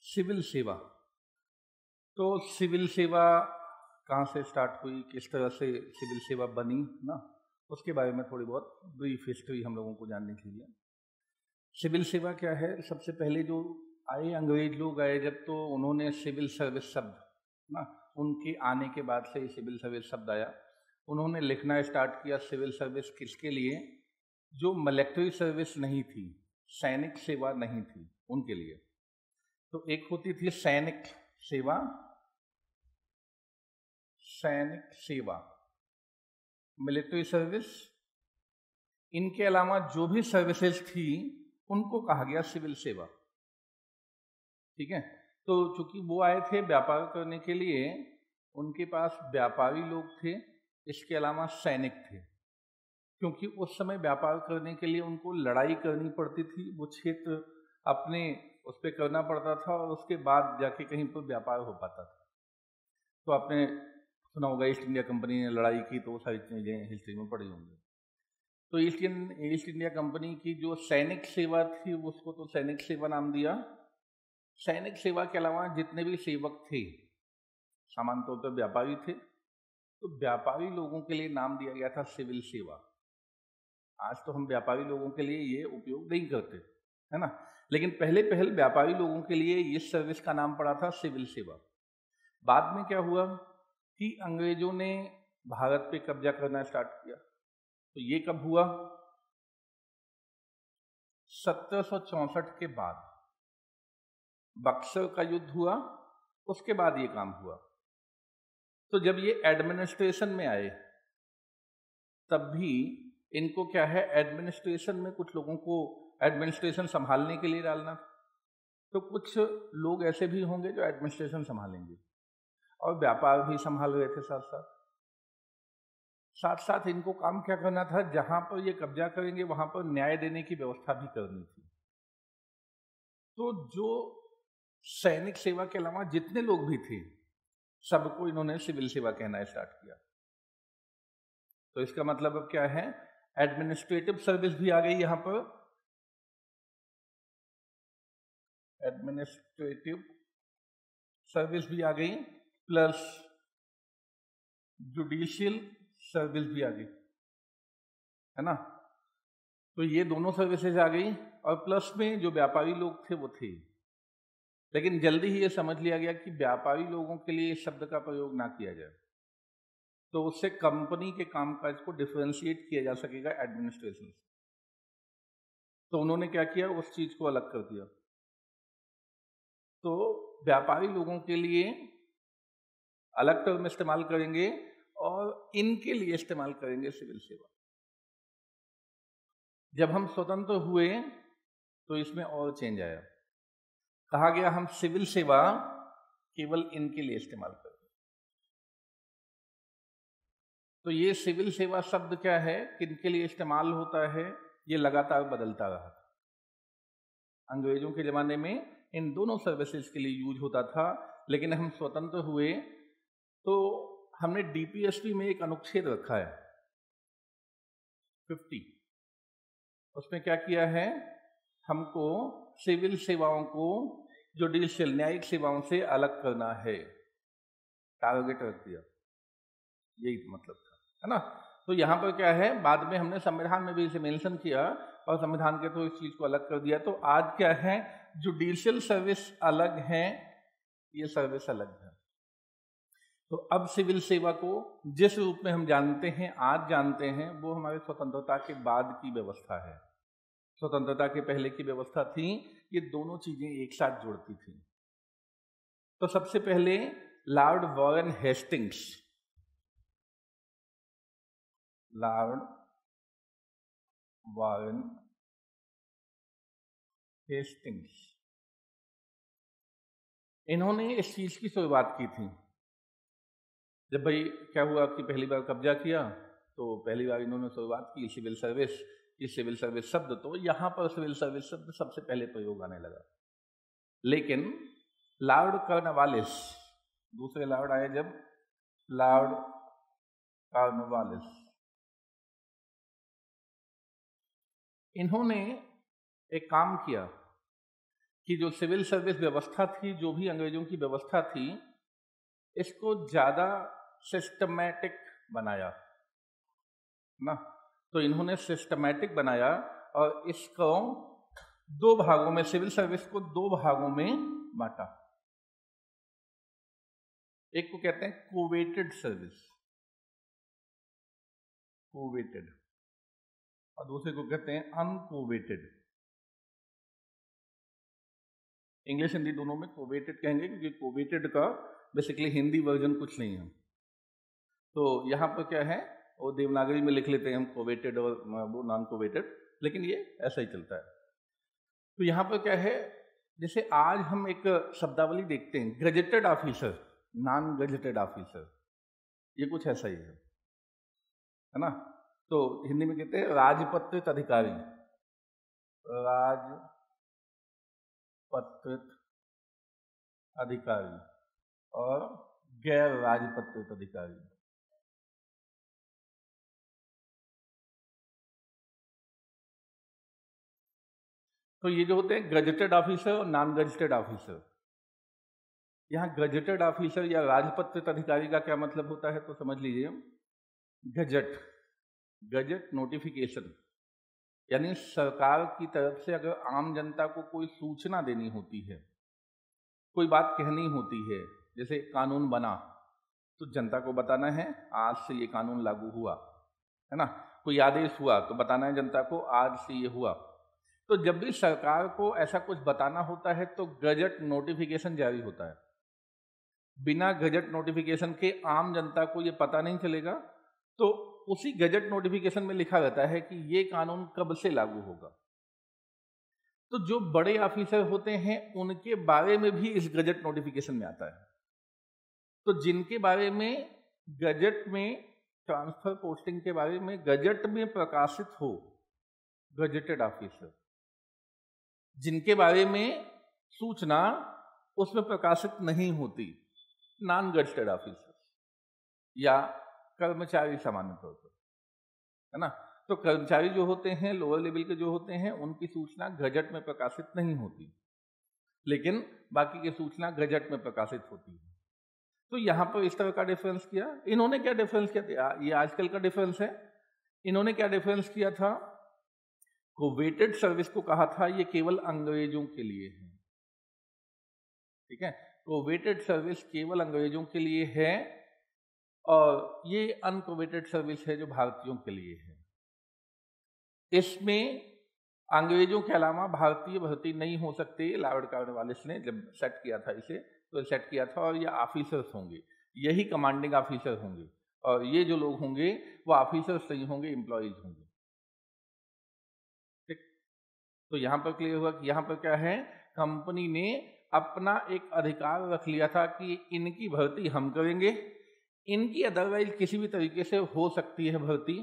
Civil सेवा। तो civil सेवा कहाँ से स्टार्ट हुई, किस तरह से सिविल सेवा बनी ना, उसके बारे में थोड़ी बहुत ब्रीफ हिस्ट्री हम लोगों को जाननी चाहिए। सिविल सेवा क्या है? सबसे पहले जो आए अंग्रेज लोग आए जब, तो उन्होंने सिविल सर्विस शब्द ना, उनके आने के बाद से सिविल सर्विस शब्द आया। उन्होंने लिखना स्टार्ट किया सिविल सर्विस किसके लिए? जो मिलिट्री सर्विस नहीं थी, सैनिक सेवा नहीं थी, उनके लिए। तो एक होती थी सैनिक सेवा, सैनिक सेवा, मिलिट्री सर्विस। इनके अलावा जो भी सर्विसेज थी उनको कहा गया सिविल सेवा। ठीक है। तो चूंकि वो आए थे व्यापार करने के लिए, उनके पास व्यापारी लोग थे, इसके अलावा सैनिक थे। क्योंकि उस समय व्यापार करने के लिए उनको लड़ाई करनी पड़ती थी, वो क्षेत्र अपने उस पर करना पड़ता था और उसके बाद जाके कहीं पर व्यापार हो पाता था। तो आपने सुना होगा ईस्ट इंडिया कंपनी ने लड़ाई की, तो वो सारी चीज़ें हिस्ट्री में पढ़ी होंगी। तो ईस्ट इंडिया कंपनी की जो सैनिक सेवा थी, उसको तो सैनिक सेवा नाम दिया। सैनिक सेवा के अलावा जितने भी सेवक थे, सामान्य तौर पर व्यापारी थे, तो व्यापारी लोगों के लिए नाम दिया गया था सिविल सेवा। आज तो हम व्यापारी लोगों के लिए ये उपयोग नहीं करते, है ना, लेकिन पहले व्यापारी लोगों के लिए इस सर्विस का नाम पड़ा था सिविल सेवा। बाद में क्या हुआ कि अंग्रेजों ने भारत पे कब्जा करना स्टार्ट किया। तो ये कब हुआ? 1764 के बाद बक्सर का युद्ध हुआ, उसके बाद ये काम हुआ। तो जब ये एडमिनिस्ट्रेशन में आए, तब भी इनको क्या है, एडमिनिस्ट्रेशन में कुछ लोगों को एडमिनिस्ट्रेशन संभालने के लिए डालना था। तो कुछ लोग ऐसे भी होंगे जो एडमिनिस्ट्रेशन संभालेंगे और व्यापार भी संभाल रहे थे साथ साथ इनको काम क्या करना था, जहां पर ये कब्जा करेंगे वहां पर न्याय देने की व्यवस्था भी करनी थी। तो जो सैनिक सेवा के अलावा जितने लोग भी थे, सबको इन्होंने सिविल सेवा कहना स्टार्ट किया। तो इसका मतलब अब क्या है, एडमिनिस्ट्रेटिव सर्विस भी आ गई यहां पर, एडमिनिस्ट्रेटिव सर्विस भी आ गई, प्लस जुडिशियल सर्विस भी आ गई, है ना। तो ये दोनों सर्विसेज आ गई, और प्लस में जो व्यापारी लोग थे वो थे। लेकिन जल्दी ही ये समझ लिया गया कि व्यापारी लोगों के लिए इस शब्द का प्रयोग ना किया जाए, तो उससे कंपनी के कामकाज को डिफरेंशिएट किया जा सकेगा एडमिनिस्ट्रेशन से। तो उन्होंने क्या किया, उस चीज को अलग कर दिया। तो व्यापारी लोगों के लिए अलग टर्म इस्तेमाल करेंगे और इनके लिए इस्तेमाल करेंगे सिविल सेवा। जब हम स्वतंत्र हुए तो इसमें और चेंज आया, कहा गया हम सिविल सेवा केवल इनके लिए इस्तेमाल करें। तो ये सिविल सेवा शब्द क्या है, किनके लिए इस्तेमाल होता है, ये लगातार बदलता रहा। अंग्रेजों के जमाने में इन दोनों सर्विसेज के लिए यूज होता था, लेकिन हम स्वतंत्र हुए तो हमने डीपीएसपी में एक अनुच्छेद रखा है 50। उसमें क्या किया है, हमको सिविल सेवाओं को जुडिशियल न्यायिक सेवाओं से अलग करना है, टारगेट रख दिया। यही मतलब था, है ना। तो यहाँ पर क्या है, बाद में हमने संविधान में भी इसे मेंशन किया और संविधान के तो इस चीज को अलग कर दिया। तो आज क्या है, जुडिशियल सर्विस अलग है, ये सर्विस अलग है। तो अब सिविल सेवा को जिस रूप में हम जानते हैं, आज जानते हैं, वो हमारे स्वतंत्रता के बाद की व्यवस्था है। स्वतंत्रता के पहले की व्यवस्था थी, ये दोनों चीजें एक साथ जुड़ती थी। तो सबसे पहले Lord Warren Hastings, Lord Warren Hastings, इन्होंने इस चीज की शुरुआत की थी। जब भाई क्या हुआ कि पहली बार कब्जा किया, तो पहली बार इन्होंने शुरुआत की सिविल सर्विस। ये सिविल सर्विस शब्द, तो यहाँ पर सिविल सर्विस शब्द सबसे पहले प्रयोग आने लगा। लेकिन लॉर्ड कॉर्नवालिस, दूसरे लॉर्ड आए जब, लॉर्ड कॉर्नवालिस, इन्होंने एक काम किया कि जो सिविल सर्विस व्यवस्था थी, जो भी अंग्रेजों की व्यवस्था थी, इसको ज़्यादा सिस्टमैटिक बनाया ना। तो इन्होंने सिस्टमैटिक बनाया और इसको दो भागों में, सिविल सर्विस को दो भागों में बांटा। एक को कहते हैं कोवेटेड सर्विस, कोवेटेड, और दूसरे को कहते हैं अनकोवेटेड। इंग्लिश हिंदी दोनों में कोवेटेड कहेंगे, क्योंकि कोवेटेड का बेसिकली हिंदी वर्जन कुछ नहीं है। तो यहाँ पर क्या है, वो देवनागरी में लिख लेते हैं हम कोवेटेड और वो नॉन कोवेटेड, लेकिन ये ऐसा ही चलता है। तो यहाँ पर क्या है, जैसे आज हम एक शब्दावली देखते हैं, gazetted officer, non gazetted officer, ये कुछ ऐसा ही है ना। तो हिंदी में कहते हैं राजपत्रित अधिकारी, राजपत्रित अधिकारी और गैर राजपत्रित अधिकारी। तो ये जो होते हैं गजेटेड ऑफिसर और नॉन गजेटेड ऑफिसर। यहाँ गजेटेड ऑफिसर या राजपत्रित अधिकारी का क्या मतलब होता है, तो समझ लीजिए, गजट, गजट नोटिफिकेशन, यानी सरकार की तरफ से अगर आम जनता को कोई सूचना देनी होती है, कोई बात कहनी होती है, जैसे कानून बना तो जनता को बताना है आज से ये कानून लागू हुआ, है ना। कोई आदेश हुआ तो बताना है जनता को आज से ये हुआ। तो जब भी सरकार को ऐसा कुछ बताना होता है तो गजट नोटिफिकेशन जारी होता है। बिना गजट नोटिफिकेशन के आम जनता को ये पता नहीं चलेगा। तो उसी गजट नोटिफिकेशन में लिखा रहता है कि ये कानून कब से लागू होगा। तो जो बड़े ऑफिसर होते हैं उनके बारे में भी इस गजट नोटिफिकेशन में आता है। तो जिनके बारे में गजट में, ट्रांसफर पोस्टिंग के बारे में गजट में प्रकाशित हो, गजेटेड ऑफिसर, जिनके बारे में सूचना उसमें प्रकाशित नहीं होती, नॉन गजेटेड ऑफिसर या कर्मचारी सामान्य तौर पर, है ना। तो कर्मचारी जो होते हैं, लोअर लेवल के जो होते हैं, उनकी सूचना गजट में प्रकाशित नहीं होती, लेकिन बाकी की सूचना गजट में प्रकाशित होती है। तो यहाँ पर इस तरह का डिफरेंस किया। इन्होंने क्या डिफरेंस किया था, ये आजकल का डिफरेंस है। इन्होंने क्या डिफरेंस किया था, कोवेटेड सर्विस को कहा था ये केवल अंग्रेजों के लिए है, ठीक है। कोवेटेड सर्विस केवल अंग्रेजों के लिए है और ये अनकोवेटेड सर्विस है जो भारतीयों के लिए है। इसमें अंग्रेजों के अलावा भारतीय भर्ती नहीं हो सकते। लॉर्ड कॉर्नवालिस ने जब सेट किया था इसे, तो सेट किया था, और ये ऑफिसर्स होंगे, यही कमांडिंग ऑफिसर होंगे, और ये जो लोग होंगे वो ऑफिसर्स नहीं होंगे, एम्प्लॉइज होंगे, ठीक। तो यहाँ पर क्लियर हुआ कि यहाँ पर क्या है, कंपनी ने अपना एक अधिकार रख लिया था कि इनकी भर्ती हम करेंगे, इनकी अदरवाइज किसी भी तरीके से हो सकती है भर्ती।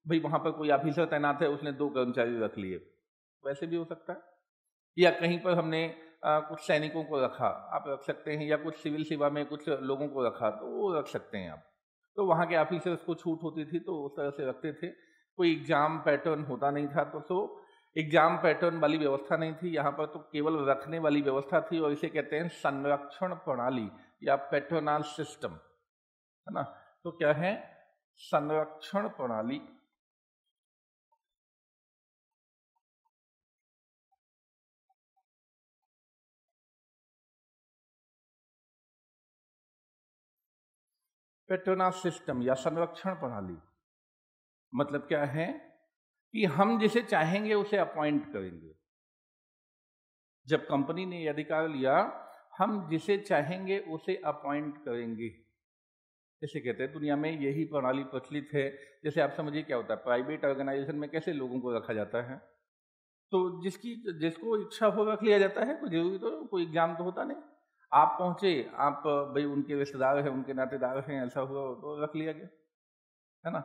भाई वहां पर कोई ऑफिसर तैनात है, उसने 2 कर्मचारी रख लिए, वैसे भी हो सकता है। या कहीं पर हमने कुछ सैनिकों को रखा, आप रख सकते हैं, या कुछ सिविल सेवा में कुछ लोगों को रखा, तो वो रख सकते हैं आप। तो वहाँ के ऑफिसर्स को छूट होती थी, तो उस तरह से रखते थे। कोई एग्जाम पैटर्न होता नहीं था, तो एग्जाम पैटर्न वाली व्यवस्था नहीं थी यहाँ पर, तो केवल रखने वाली व्यवस्था थी, और इसे कहते हैं संरक्षण प्रणाली या पैटर्नल सिस्टम, है ना। तो क्या है, संरक्षण प्रणाली। पैटर्नल सिस्टम या संरक्षण प्रणाली मतलब क्या है कि हम जिसे चाहेंगे उसे अपॉइंट करेंगे। जब कंपनी ने अधिकार लिया, हम जिसे चाहेंगे उसे अपॉइंट करेंगे, जैसे कहते हैं दुनिया में यही प्रणाली प्रचलित है। जैसे आप समझिए क्या होता है, प्राइवेट ऑर्गेनाइजेशन में कैसे लोगों को रखा जाता है, तो जिसको इच्छा हो रख लिया जाता है, कोई जरूरी तो कोई एग्जाम तो होता नहीं। आप पहुंचे, आप भाई उनके रिश्तेदार हैं, उनके नातेदार हैं, ऐसा हुआ तो रख लिया गया, है ना।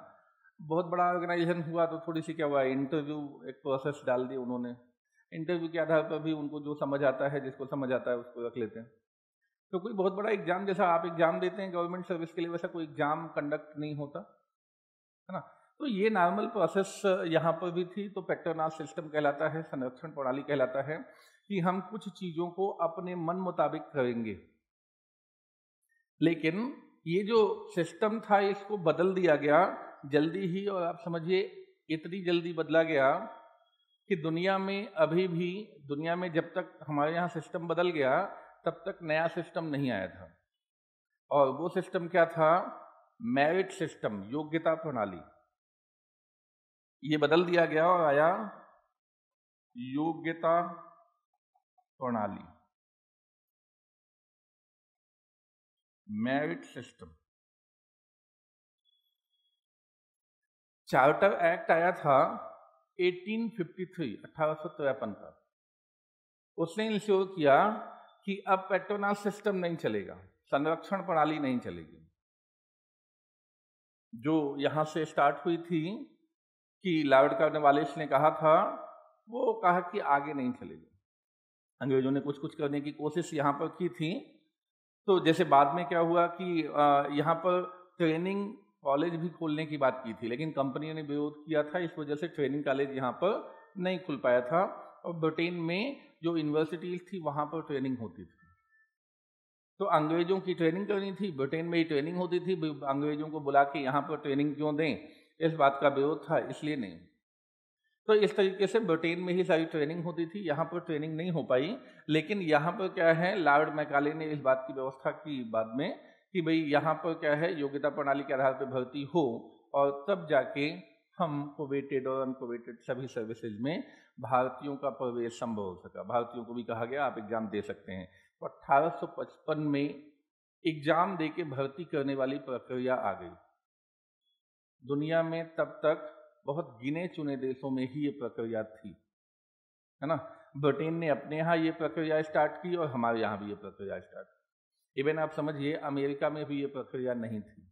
बहुत बड़ा ऑर्गेनाइजेशन हुआ तो थोड़ी सी क्या हुआ, इंटरव्यू एक प्रोसेस डाल दी उन्होंने। इंटरव्यू के आधार पर भी उनको जो समझ आता है, जिसको समझ आता है उसको रख लेते हैं। तो कोई बहुत बड़ा एग्जाम, जैसा आप एग्जाम देते हैं गवर्नमेंट सर्विस के लिए, वैसा कोई एग्जाम कंडक्ट नहीं होता, है ना। तो ये नॉर्मल प्रोसेस यहाँ पर भी थी। तो पेट्रोनास सिस्टम कहलाता है, संरक्षण प्रणाली कहलाता है कि हम कुछ चीजों को अपने मन मुताबिक करेंगे। लेकिन ये जो सिस्टम था इसको बदल दिया गया जल्दी ही, और आप समझिए इतनी जल्दी बदला गया कि दुनिया में अभी भी, दुनिया में जब तक हमारे यहाँ सिस्टम बदल गया तब तक नया सिस्टम नहीं आया था। और वो सिस्टम क्या था? मेरिट सिस्टम, योग्यता प्रणाली। ये बदल दिया गया और आया योग्यता प्रणाली, मेरिट सिस्टम। चार्टर एक्ट आया था 1853, 1853 का। उसने इंश्योर किया कि अब पेट्रोनास सिस्टम नहीं चलेगा, संरक्षण प्रणाली नहीं चलेगी। जो यहां से स्टार्ट हुई थी कि लॉर्ड कॉर्नवालिस ने कहा था, वो कहा कि आगे नहीं चलेगी। अंग्रेजों ने कुछ कुछ करने की कोशिश यहाँ पर की थी। तो जैसे बाद में क्या हुआ कि यहाँ पर ट्रेनिंग कॉलेज भी खोलने की बात की थी, लेकिन कंपनी ने विरोध किया था। इस वजह से ट्रेनिंग कॉलेज यहाँ पर नहीं खुल पाया था। और ब्रिटेन में जो यूनिवर्सिटीज थी वहाँ पर ट्रेनिंग होती थी। तो अंग्रेजों की ट्रेनिंग करनी थी, ब्रिटेन में ही ट्रेनिंग होती थी। अंग्रेजों को बुला के यहाँ पर ट्रेनिंग क्यों दें, इस बात का विरोध था, इसलिए नहीं। तो इस तरीके से ब्रिटेन में ही सारी ट्रेनिंग होती थी, यहाँ पर ट्रेनिंग नहीं हो पाई। लेकिन यहाँ पर क्या है, लॉर्ड मैकाले ने इस बात की व्यवस्था की बाद में कि भाई यहाँ पर क्या है, योग्यता प्रणाली के आधार पर भर्ती हो, और तब जाके हम कोवेटेड और अनकोवेटेड सभी सर्विसेज में भारतीयों का प्रवेश संभव हो सका। भारतीयों को भी कहा गया आप एग्जाम दे सकते हैं। तो 1855 में एग्जाम दे के भर्ती करने वाली प्रक्रिया आ गई। दुनिया में तब तक बहुत गिने चुने देशों में ही ये प्रक्रिया थी, है ना। ब्रिटेन ने अपने यहाँ ये प्रक्रिया स्टार्ट की और हमारे यहाँ भी ये प्रक्रिया स्टार्ट की। इवन आप समझिए अमेरिका में भी ये प्रक्रिया नहीं थी।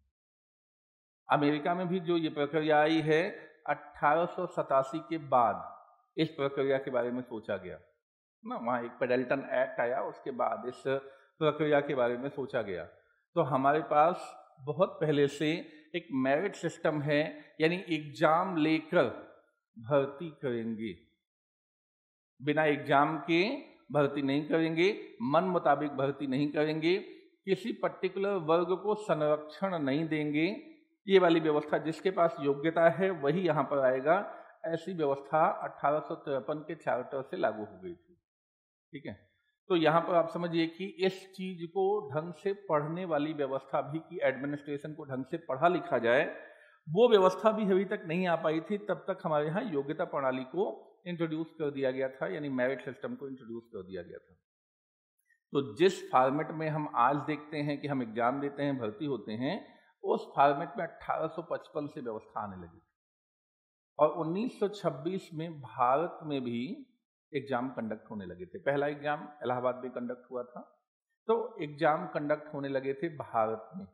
अमेरिका में भी जो ये प्रक्रिया आई है 1887 के बाद इस प्रक्रिया के बारे में सोचा गया ना। वहाँ एक पेडल्टन एक्ट आया, उसके बाद इस प्रक्रिया के बारे में सोचा गया। तो हमारे पास बहुत पहले से एक मेरिट सिस्टम है, यानी एग्जाम लेकर भर्ती करेंगे, बिना एग्जाम के भर्ती नहीं करेंगे, मन मुताबिक भर्ती नहीं करेंगे, किसी पर्टिकुलर वर्ग को संरक्षण नहीं देंगे। ये वाली व्यवस्था, जिसके पास योग्यता है वही यहाँ पर आएगा, ऐसी व्यवस्था 1853 के चार्टर से लागू हो गई थी। ठीक है, तो यहाँ पर आप समझिए कि इस चीज को ढंग से पढ़ने वाली व्यवस्था भी, कि एडमिनिस्ट्रेशन को ढंग से पढ़ा लिखा जाए, वो व्यवस्था भी अभी तक नहीं आ पाई थी। तब तक हमारे यहाँ योग्यता प्रणाली को इंट्रोड्यूस कर दिया गया था, यानी मेरिट सिस्टम को इंट्रोड्यूस कर दिया गया था। तो जिस फॉर्मेट में हम आज देखते हैं कि हम एग्जाम देते हैं, भर्ती होते हैं, उस फॉर्मेट में 1855 से व्यवस्था आने लगी। और 1926 में भारत में भी एग्जाम कंडक्ट होने लगे थे। पहला एग्जाम इलाहाबाद में कंडक्ट हुआ था, तो एग्जाम कंडक्ट होने लगे थे भारत में।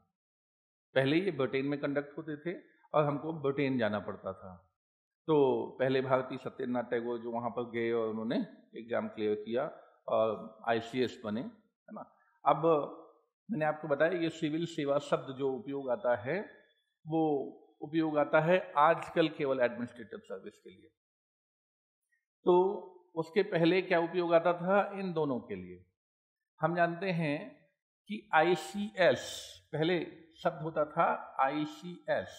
पहले ये ब्रिटेन में कंडक्ट होते थे और हमको ब्रिटेन जाना पड़ता था। तो पहले भारतीय सत्येंद्रनाथ टैगोर जो वहाँ पर गए और उन्होंने एग्जाम क्लियर किया और ICS बने, है ना। अब मैंने आपको बताया ये सिविल सेवा शब्द जो उपयोग आता है, वो उपयोग आता है आजकल केवल एडमिनिस्ट्रेटिव सर्विस के लिए। तो उसके पहले क्या उपयोग आता था? इन दोनों के लिए। हम जानते हैं कि ICS, पहले शब्द होता था ICS,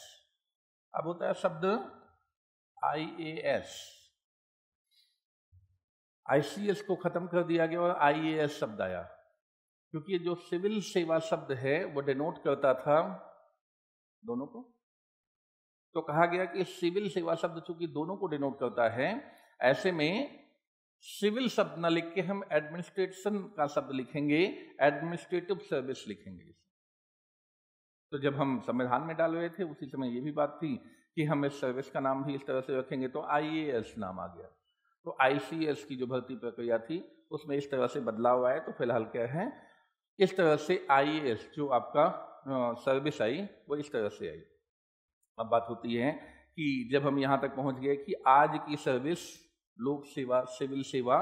अब होता है शब्द IAS। ICS को खत्म कर दिया गया और IAS शब्द आया, क्योंकि जो सिविल सेवा शब्द है वो डिनोट करता था दोनों को। तो कहा गया कि सिविल सेवा शब्द चूंकि दोनों को डिनोट करता है, ऐसे में सिविल शब्द ना लिख के हम एडमिनिस्ट्रेशन का शब्द लिखेंगे, एडमिनिस्ट्रेटिव सर्विस लिखेंगे। तो जब हम संविधान में डाल रहे थे उसी समय ये भी बात थी कि हम इस सर्विस का नाम भी इस तरह से रखेंगे, तो IAS नाम आ गया। तो ICS की जो भर्ती प्रक्रिया थी उसमें इस तरह से बदलाव आया। तो फिलहाल क्या है, इस तरह से IAS जो आपका सर्विस आई वो इस तरह से आई। अब बात होती है कि जब हम यहाँ तक पहुँच गए कि आज की सर्विस, लोक सेवा, सिविल सेवा,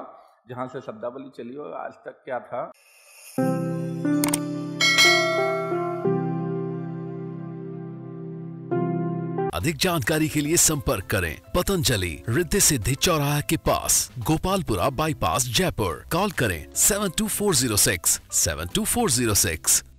जहाँ से शब्दावली चली और आज तक क्या था। अधिक जानकारी के लिए संपर्क करें पतंजलि, रिद्धि सिद्धि चौराहा के पास, गोपालपुरा बाईपास, जयपुर। कॉल करें 72406 72406।